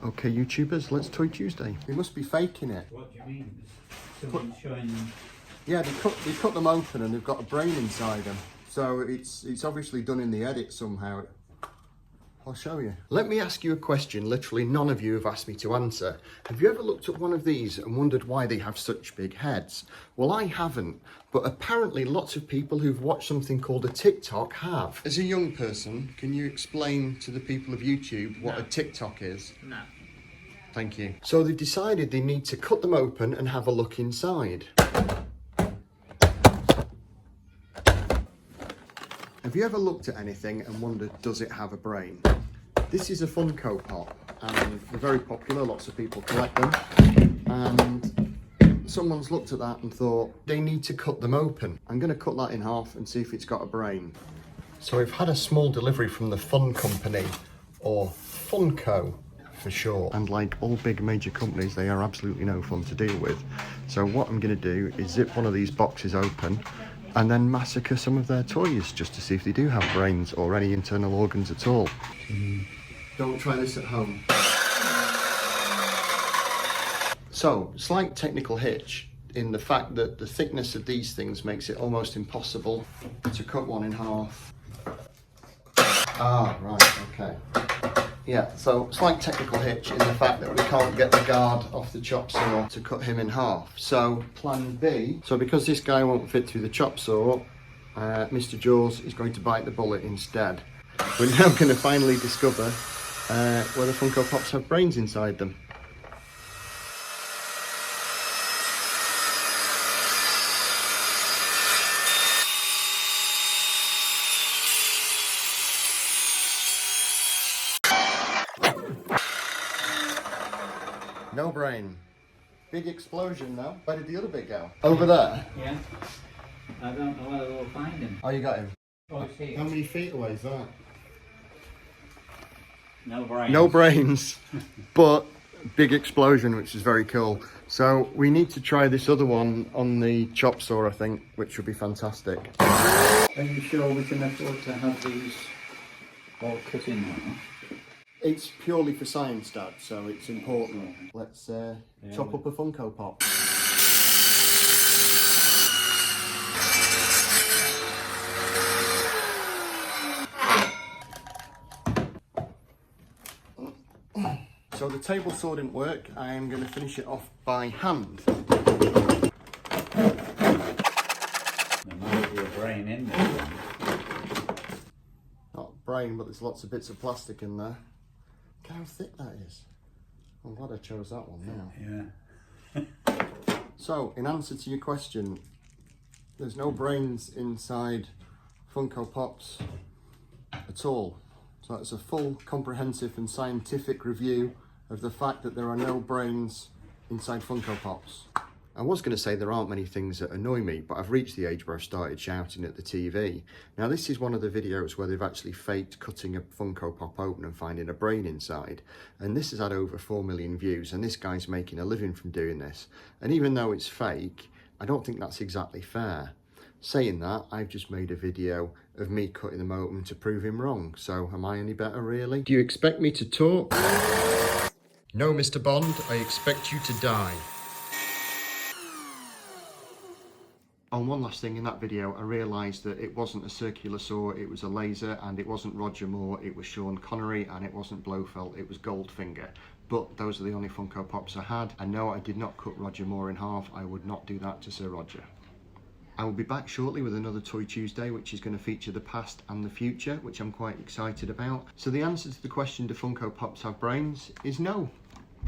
Okay, YouTubers, let's Toy Tuesday. They must be faking it. What do you mean? Someone's showing them? Yeah, they cut them open and they've got a brain inside them. So it's obviously done in the edit somehow. I'll show you. Let me ask you a question literally none of you have asked me to answer. Have you ever looked at one of these and wondered why they have such big heads? Well, I haven't, but apparently lots of people who've watched something called a TikTok have. As a young person, can you explain to the people of YouTube what a TikTok is? No. Thank you. So they've decided they need to cut them open and have a look inside. Have you ever looked at anything and wondered, does it have a brain? This is a Funko Pop, and they're very popular, lots of people collect them. And someone's looked at that and thought, they need to cut them open. I'm gonna cut that in half and see if it's got a brain. So we've had a small delivery from the Fun Company, or Funko for short. And like all big major companies, they are absolutely no fun to deal with. So what I'm gonna do is zip one of these boxes open and then massacre some of their toys just to see if they do have brains or any internal organs at all. Don't try this at home. So, slight technical hitch in the fact that the thickness of these things makes it almost impossible to cut one in half. Ah, right, okay. Yeah, so slight technical hitch in the fact that we can't get the guard off the chop saw to cut him in half. So plan B, so because this guy won't fit through the chop saw, Mr. Jaws is going to bite the bullet instead. We're now going to finally discover whether Funko Pops have brains inside them. No brain. Big explosion though. Where did the other bit go? Over there? Yeah. I don't know whether we'll find him. Oh, you got him. Oh, it's here. How many feet away is that? No brains. No brains, but big explosion, which is very cool. So we need to try this other one on the chop saw, I think, which would be fantastic. Are you sure we can afford to have these all cut in now? It's purely for science, Dad, so it's important. Let's chop up a Funko Pop. So the table saw didn't work. I am going to finish it off by hand. There might be a brain in there. Not brain, but there's lots of bits of plastic in there. Look how thick that is. I'm glad I chose that one now. Yeah. So, in answer to your question, there's no brains inside Funko Pops at all. So that's a full, comprehensive and scientific review of the fact that there are no brains inside Funko Pops. I was going to say there aren't many things that annoy me, but I've reached the age where I've started shouting at the TV. Now this is one of the videos where they've actually faked cutting a Funko Pop open and finding a brain inside. And this has had over 4 million views, and this guy's making a living from doing this. And even though it's fake, I don't think that's exactly fair. Saying that, I've just made a video of me cutting them open to prove him wrong. So am I any better, really? Do you expect me to talk? No, Mr. Bond, I expect you to die. On one last thing, in that video, I realised that it wasn't a circular saw, it was a laser, and it wasn't Roger Moore, it was Sean Connery, and it wasn't Blofeld, it was Goldfinger. But those are the only Funko Pops I had. And no, I did not cut Roger Moore in half. I would not do that to Sir Roger. I will be back shortly with another Toy Tuesday, which is going to feature the past and the future, which I'm quite excited about. So the answer to the question, do Funko Pops have brains, is no.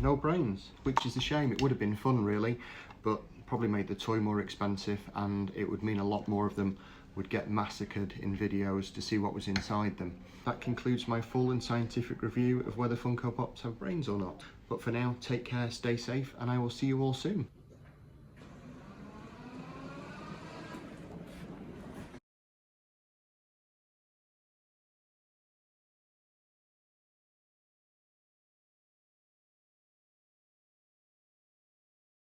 No brains, which is a shame. It would have been fun, really, but probably made the toy more expensive, and it would mean a lot more of them would get massacred in videos to see what was inside them. That concludes my full and scientific review of whether Funko Pops have brains or not. But for now, take care, stay safe, and I will see you all soon.